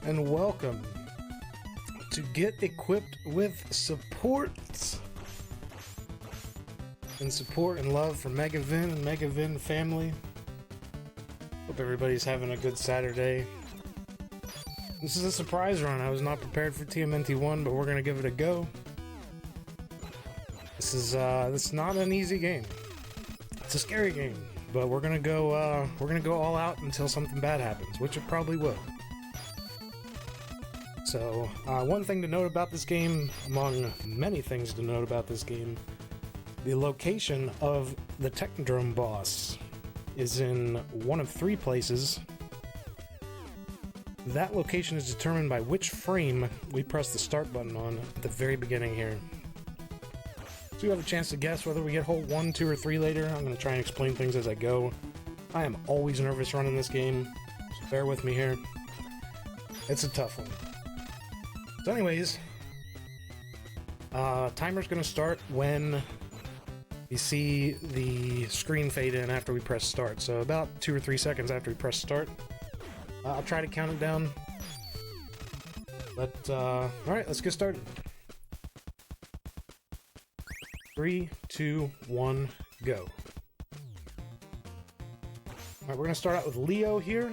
and welcome to Get Equipped with Support. And support and love for Megavin and Megavin family. Hope everybody's having a good Saturday. This is a surprise run. I was not prepared for TMNT 1, but we're gonna give it a go. This is not an easy game. It's a scary game, but we're gonna go all out until something bad happens, which it probably will. So, one thing to note about this game, among many things to note about this game, the location of the Technodrome boss is in one of three places. That location is determined by which frame we press the start button on at the very beginning here. So you have a chance to guess whether we get hole 1, 2, or 3 later. I'm going to try and explain things as I go. I am always nervous running this game, so bear with me here. It's a tough one. So anyways, timer's going to start when you see the screen fade in after we press start. So about 2 or 3 seconds after we press start. I'll try to count it down. But, alright, let's get started. 3, 2, 1, go. Alright, we're gonna start out with Leo here.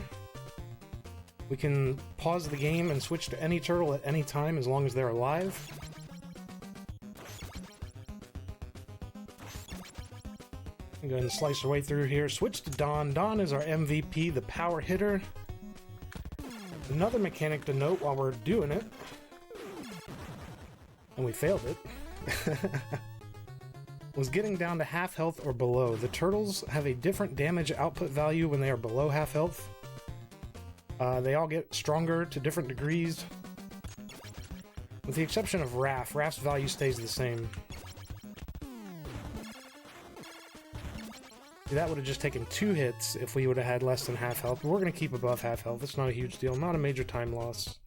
We can pause the game and switch to any turtle at any time as long as they're alive. Go ahead and slice our way through here. Switch to Don. Don is our MVP, the power hitter. Another mechanic to note while we're doing it, and we failed it, was getting down to half health or below. The turtles have a different damage output value when they are below half health. They all get stronger to different degrees. With the exception of Raph. Raph's value stays the same. That would have just taken 2 hits if we would have had less than half health, but we're going to keep above half health. It's not a huge deal, not a major time loss.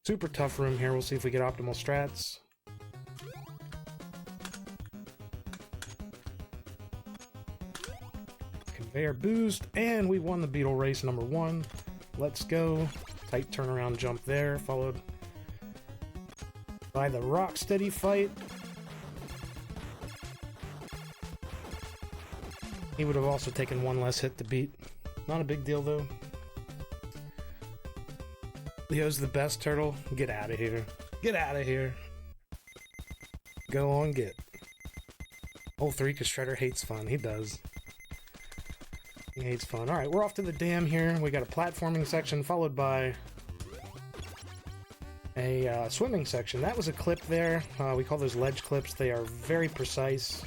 Super tough room here, we'll see if we get optimal strats. Conveyor boost, and we won the Beetle race number 1. Let's go. Tight turnaround jump there, followed by the Rocksteady fight. He would have also taken 1 less hit to beat. Not a big deal, though. Leo's the best turtle. Get out of here. Get out of here. Go on, get. Hole 3, because Shredder hates fun. He does. He hates fun. Alright, we're off to the dam here. We got a platforming section, followed by a swimming section. That was a clip there. We call those ledge clips. They are very precise.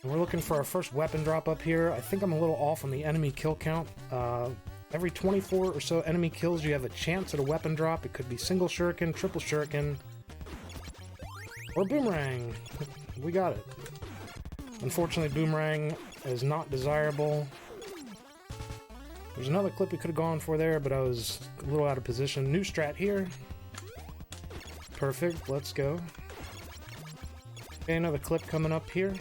We're looking for our first weapon drop up here. I think I'm a little off on the enemy kill count. Every 24 or so enemy kills, you have a chance at a weapon drop. It could be single shuriken, triple shuriken, or boomerang. We got it. Unfortunately, boomerang is not desirable. There's another clip we could have gone for there, but I was a little out of position. New strat here. Perfect, let's go. Okay, another clip coming up here.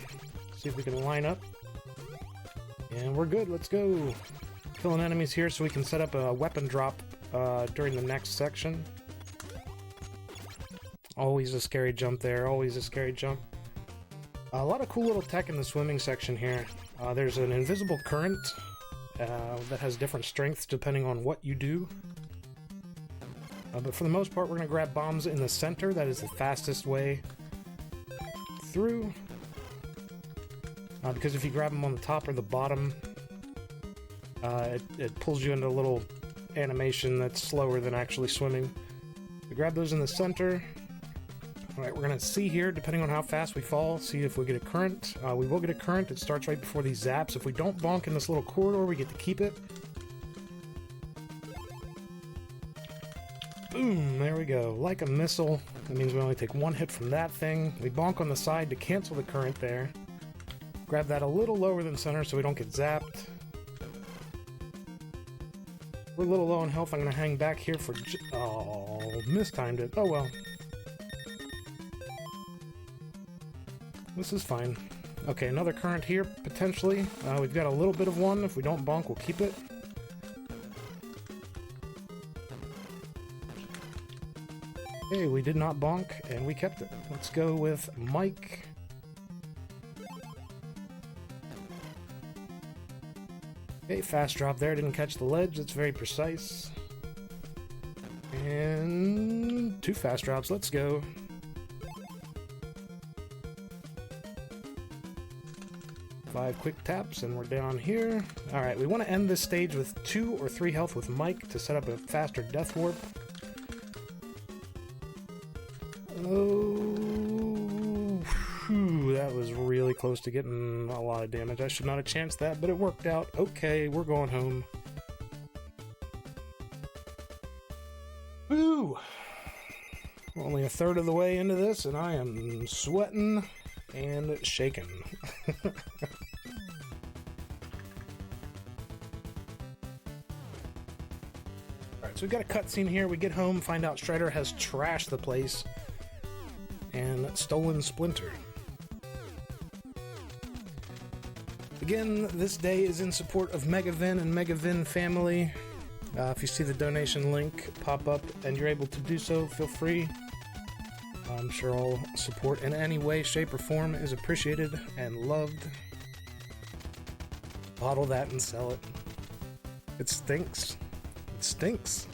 See if we can line up. And we're good, let's go. Killing enemies here so we can set up a weapon drop during the next section. Always a scary jump there, always a scary jump. A lot of cool little tech in the swimming section here. There's an invisible current that has different strengths depending on what you do. But for the most part, we're going to grab bombs in the center. That is the fastest way through. Because if you grab them on the top or the bottom, it pulls you into a little animation that's slower than actually swimming. We grab those in the center. Alright, we're going to see here, depending on how fast we fall, see if we get a current. We will get a current. It starts right before these zaps. If we don't bonk in this little corridor, we get to keep it. Boom! There we go. Like a missile. That means we only take 1 hit from that thing. We bonk on the side to cancel the current there. Grab that a little lower than center so we don't get zapped. We're a little low on health. I'm going to hang back here for... Oh, mistimed it. Oh well. This is fine. Okay, another current here, potentially. We've got a little bit of one. If we don't bonk, we'll keep it. Okay, we did not bonk, and we kept it. Let's go with Mike. Okay, fast drop there. Didn't catch the ledge. That's very precise. And 2 fast drops. Let's go. Five quick taps, and we're down here. Alright, we want to end this stage with 2 or 3 health with Mike to set up a faster death warp. Oh, whew, that was really close to getting a lot of damage. I should not have chanced that, but it worked out. Okay, we're going home. Woo! Only a third of the way into this, and I am sweating and shaking. Alright, so we've got a cutscene here. We get home, find out Strider has trashed the place and stolen Splinter. Again, this day is in support of Megavin and Megavin family. If you see the donation link pop up and you're able to do so, feel free. I'm sure all support in any way, shape, or form is appreciated and loved. Bottle that and sell it. It stinks. It stinks.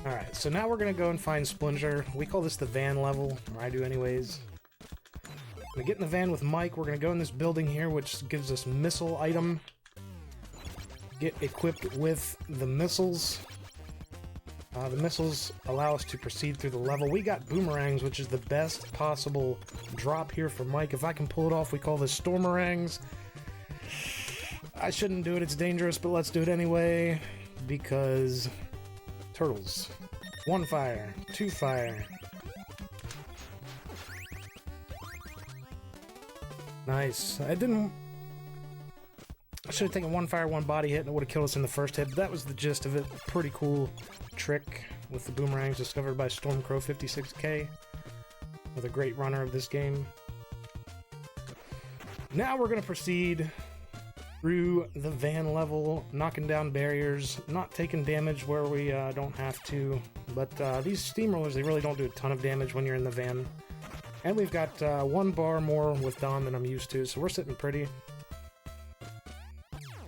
Alright, so now we're gonna go and find Splinter. We call this the van level, or I do anyways. We get in the van with Mike. We're gonna go in this building here, which gives us missile item. Get equipped with the missiles. The missiles allow us to proceed through the level. We got boomerangs, which is the best possible drop here for Mike. If I can pull it off, we call this stormerangs. I shouldn't do it, it's dangerous, but let's do it anyway, because turtles. 1 fire, 2 fire. Nice. I should have taken 1 fire, 1 body hit, and it would have killed us in the first hit, but that was the gist of it. Pretty cool trick with the boomerangs discovered by Stormcrow56K, with a great runner of this game. Now we're going to proceed through the van level, knocking down barriers, not taking damage where we don't have to, but these steamrollers, they really don't do a ton of damage when you're in the van. And we've got 1 bar more with Don than I'm used to, so we're sitting pretty.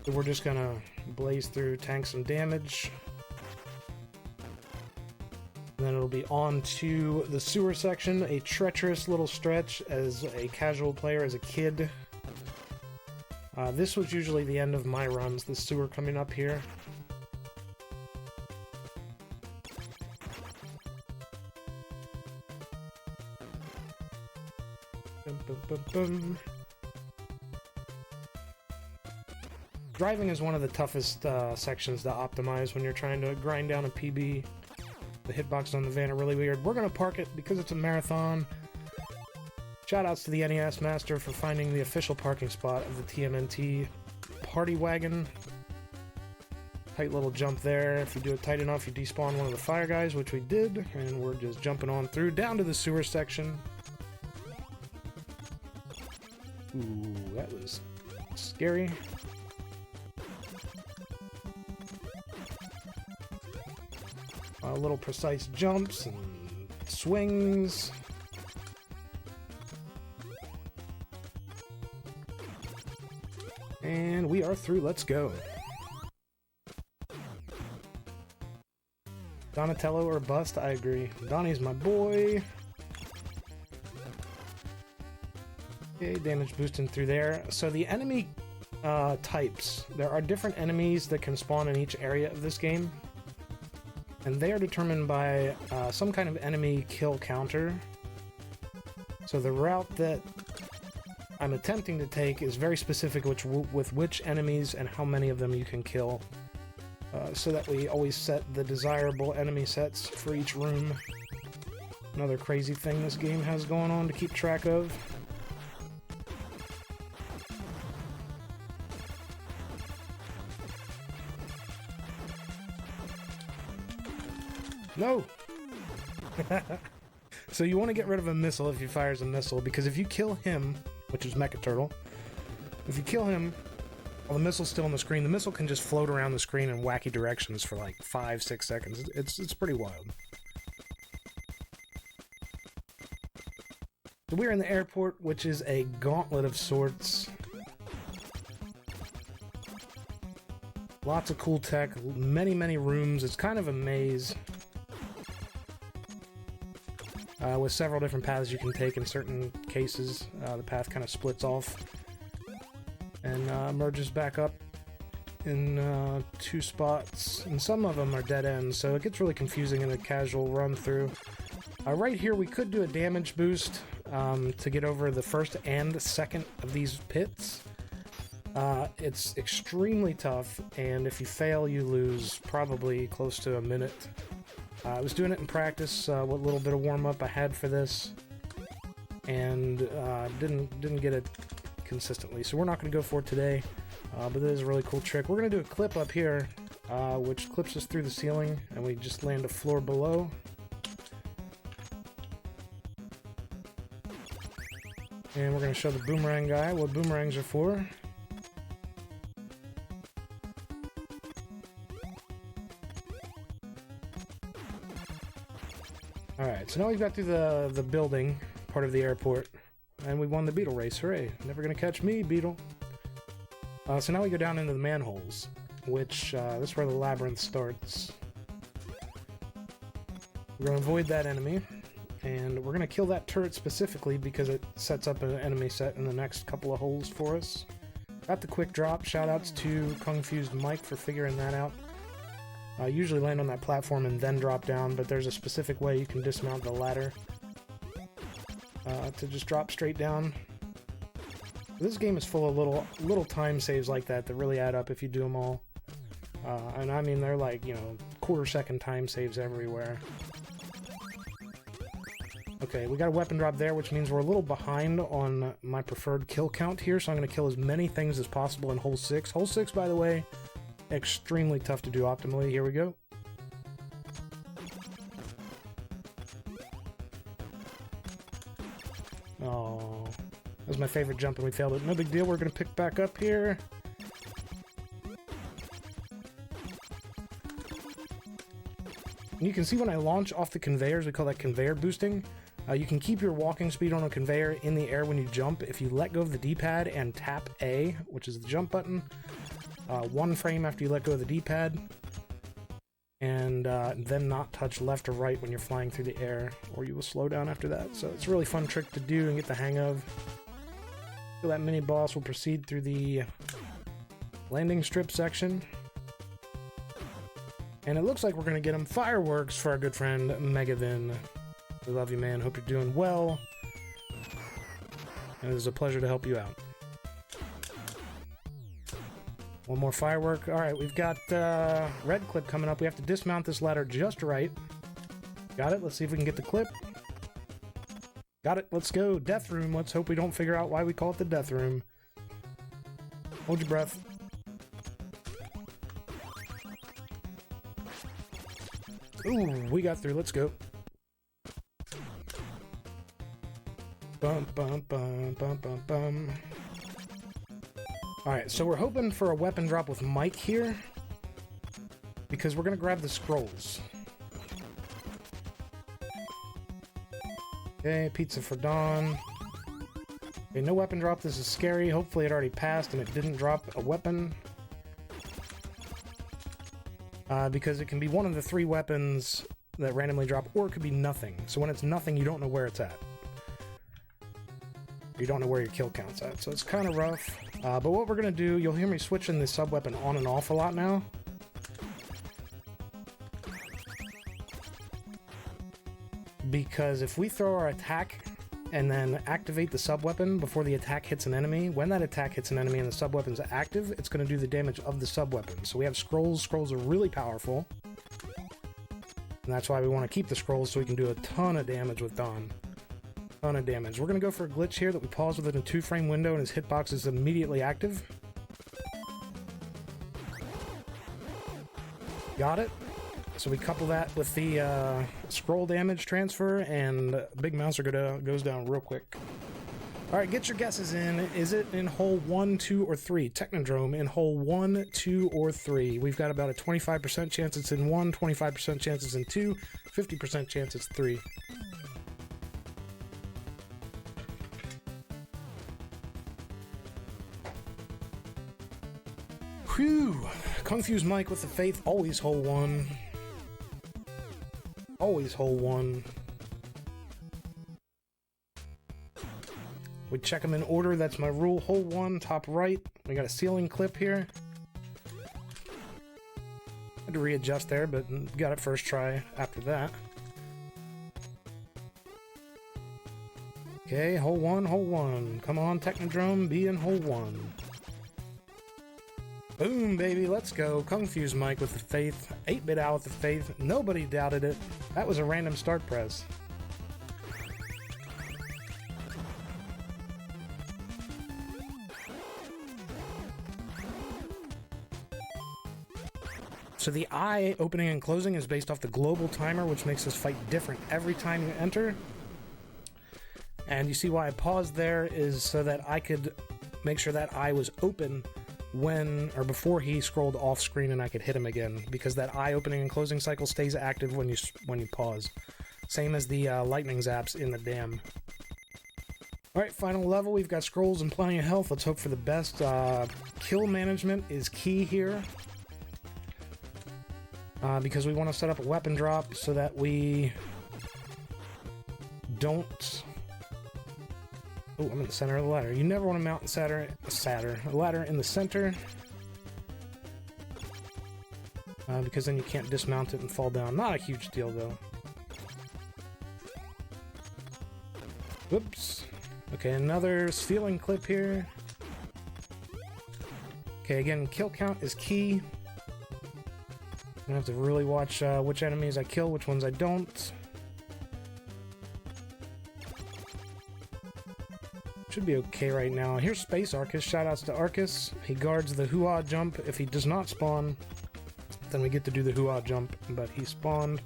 So we're just gonna blaze through, tank some damage. And then it'll be on to the sewer section, a treacherous little stretch as a casual player, as a kid. This was usually the end of my runs, the sewer coming up here. Bum, bum, bum, bum. Driving is one of the toughest sections to optimize when you're trying to grind down a PB. The hitboxes on the van are really weird. We're going to park it because it's a marathon. Shoutouts to the NES Master for finding the official parking spot of the TMNT party wagon. Tight little jump there. If you do it tight enough, you despawn one of the fire guys, which we did, and we're just jumping on through down to the sewer section. Ooh, that was scary. Little precise jumps and swings. And we are through. Let's go. Donatello or bust? I agree. Donnie's my boy. Okay, damage boosting through there. So the enemy types. There are different enemies that can spawn in each area of this game. And they are determined by some kind of enemy kill counter. So the route that I'm attempting to take is very specific with which enemies and how many of them you can kill. So that we always set the desirable enemy sets for each room. Another crazy thing this game has going on to keep track of. No! So you want to get rid of a missile if he fires a missile, because if you kill him, which is Mecha Turtle, if you kill him while the missile's still on the screen, the missile can just float around the screen in wacky directions for like 5-6 seconds. It's pretty wild. So we're in the airport, which is a gauntlet of sorts. Lots of cool tech, many rooms. It's kind of a maze. With several different paths you can take in certain cases. The path kind of splits off and merges back up in 2 spots, and some of them are dead ends, so it gets really confusing in a casual run through. Right here we could do a damage boost to get over the first and second of these pits. It's extremely tough, and if you fail you lose probably close to a minute. I was doing it in practice, what little bit of warm-up I had for this, and didn't get it consistently, so we're not going to go for it today, but it is a really cool trick. We're going to do a clip up here, which clips us through the ceiling, and we just land a floor below. And we're going to show the boomerang guy what boomerangs are for. Alright, so now we've got through the building, part of the airport, and we won the Beetle race. Hooray. Never gonna catch me, Beetle. So now we go down into the manholes, which, this is where the labyrinth starts. We're gonna avoid that enemy, and we're gonna kill that turret specifically because it sets up an enemy set in the next couple of holes for us. Got the quick drop. Shoutouts to Confused Mike for figuring that out. Usually land on that platform and then drop down, but there's a specific way you can dismount the ladder to just drop straight down. This game is full of little time saves like that really add up if you do them all. And I mean, they're like, you know, quarter-second time saves everywhere. Okay, we got a weapon drop there, which means we're a little behind on my preferred kill count here, so I'm going to kill as many things as possible in Hole 6. Hole 6, by the way, extremely tough to do optimally. Here we go. Oh, that was my favorite jump and we failed it. No big deal, we're going to pick back up here. And you can see when I launch off the conveyors, we call that conveyor boosting. You can keep your walking speed on a conveyor in the air when you jump if you let go of the D-pad and tap A, which is the jump button. 1 frame after you let go of the D-pad, and then not touch left or right when you're flying through the air, or you will slow down after that. So it's a really fun trick to do and get the hang of. So that mini boss will proceed through the landing strip section. And it looks like we're going to get him fireworks for our good friend Megavin. We love you, man. Hope you're doing well. And it is a pleasure to help you out. One more firework. Alright, we've got red clip coming up. We have to dismount this ladder just right. Got it. Let's see if we can get the clip. Got it. Let's go. Death room. Let's hope we don't figure out why we call it the death room. Hold your breath. Ooh, we got through. Let's go. Bum, bum, bum, bum, bum, bum. Alright, so we're hoping for a weapon drop with Mike here, because we're going to grab the scrolls. Okay, pizza for Dawn. Okay, no weapon drop. This is scary. Hopefully it already passed and it didn't drop a weapon. Because it can be one of the 3 weapons that randomly drop, or it could be nothing. So when it's nothing, you don't know where it's at. You don't know where your kill count's at, so it's kind of rough. But what we're going to do, you'll hear me switching the sub-weapon on and off a lot now. Because if we throw our attack and then activate the sub-weapon before the attack hits an enemy, when that attack hits an enemy and the sub-weapon's active, it's going to do the damage of the sub-weapon. So we have scrolls. Scrolls are really powerful. And that's why we want to keep the scrolls, so we can do a ton of damage with Dawn. Ton of damage. We're going to go for a glitch here that we pause within a 2-frame window and his hitbox is immediately active. Got it. So we couple that with the scroll damage transfer, and Big Mouser goes down real quick. Alright, get your guesses in. Is it in hole 1, 2, or 3? Technodrome in hole 1, 2, or 3. We've got about a 25% chance it's in 1, 25% chance it's in 2, 50% chance it's 3. Whew! Confused Mike with the faith, always hole 1. Always hole 1. We check them in order, that's my rule. Hole 1, top right. We got a ceiling clip here. Had to readjust there, but got it first try after that. Okay, hole 1, hole 1. Come on, Technodrome, be in hole 1. Boom, baby, let's go. Confused Mike with the faith. 8-bit Al with the faith. Nobody doubted it. That was a random start press. So the eye opening and closing is based off the global timer, which makes this fight different every time you enter. And you see why I paused there is so that I could make sure that eye was open when or before he scrolled off screen and I could hit him again, because that eye opening and closing cycle stays active when you pause. Same as the lightning zaps in the dam. Alright, final level. We've got scrolls and plenty of health. Let's hope for the best. Kill management is key here. Because we want to set up a weapon drop so that we don't... Oh, I'm in the center of the ladder. You never want to mount a ladder in the center. Because then you can't dismount it and fall down. Not a huge deal, though. Whoops. Okay, another ceiling clip here. Okay, again, kill count is key. I have to really watch which enemies I kill, which ones I don't. Should be okay right now. Here's Space Arcus. Shoutouts to Arcus. He guards the hoo-ah jump. If he does not spawn, then we get to do the hoo-ah jump, but he spawned.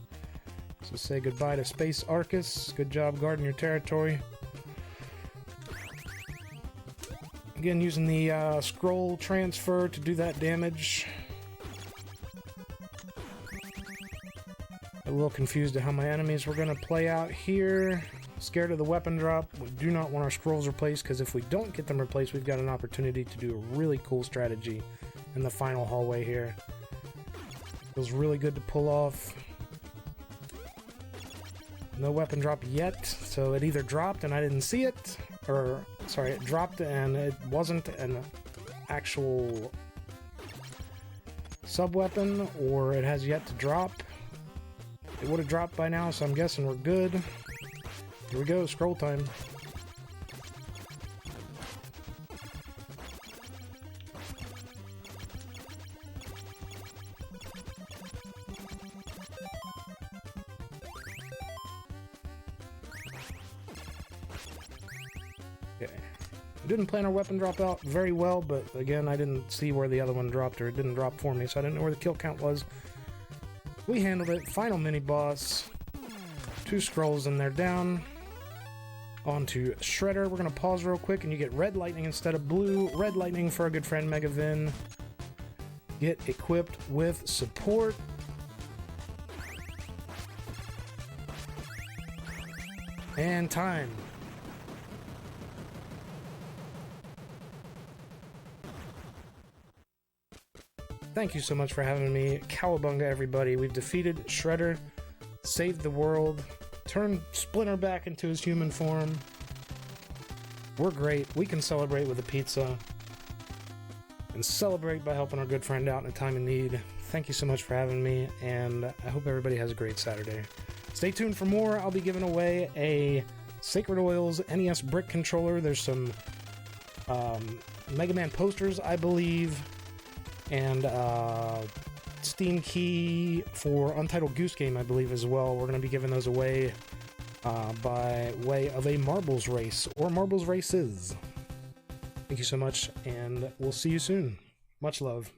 So say goodbye to Space Arcus. Good job guarding your territory. Again, using the scroll transfer to do that damage. A little confused at how my enemies were going to play out here. Scared of the weapon drop. We do not want our scrolls replaced, because if we don't get them replaced, we've got an opportunity to do a really cool strategy in the final hallway here. Feels really good to pull off. No weapon drop yet, so it either dropped and I didn't see it, or, sorry, it dropped and it wasn't an actual sub-weapon, or it has yet to drop. It would have dropped by now, so I'm guessing we're good. Here we go, scroll time. Okay. I didn't plan our weapon drop out very well, but again, I didn't see where the other one dropped, or it didn't drop for me, so I didn't know where the kill count was. We handled it. Final mini-boss. 2 scrolls and they're down. On to Shredder. We're going to pause real quick, and you get red lightning instead of blue. Red lightning for our good friend Megavin. Get equipped with support. And time. Thank you so much for having me. Cowabunga, everybody. We've defeated Shredder, saved the world, turned Splinter back into his human form. We're great. We can celebrate with a pizza. And celebrate by helping our good friend out in a time of need. Thank you so much for having me, and I hope everybody has a great Saturday. Stay tuned for more. I'll be giving away a Sacred Oils NES brick controller. There's some Mega Man posters, I believe, and Steam key for Untitled Goose Game, I believe, as well. We're going to be giving those away by way of a marbles race, or marbles races. Thank you so much, and we'll see you soon. Much love.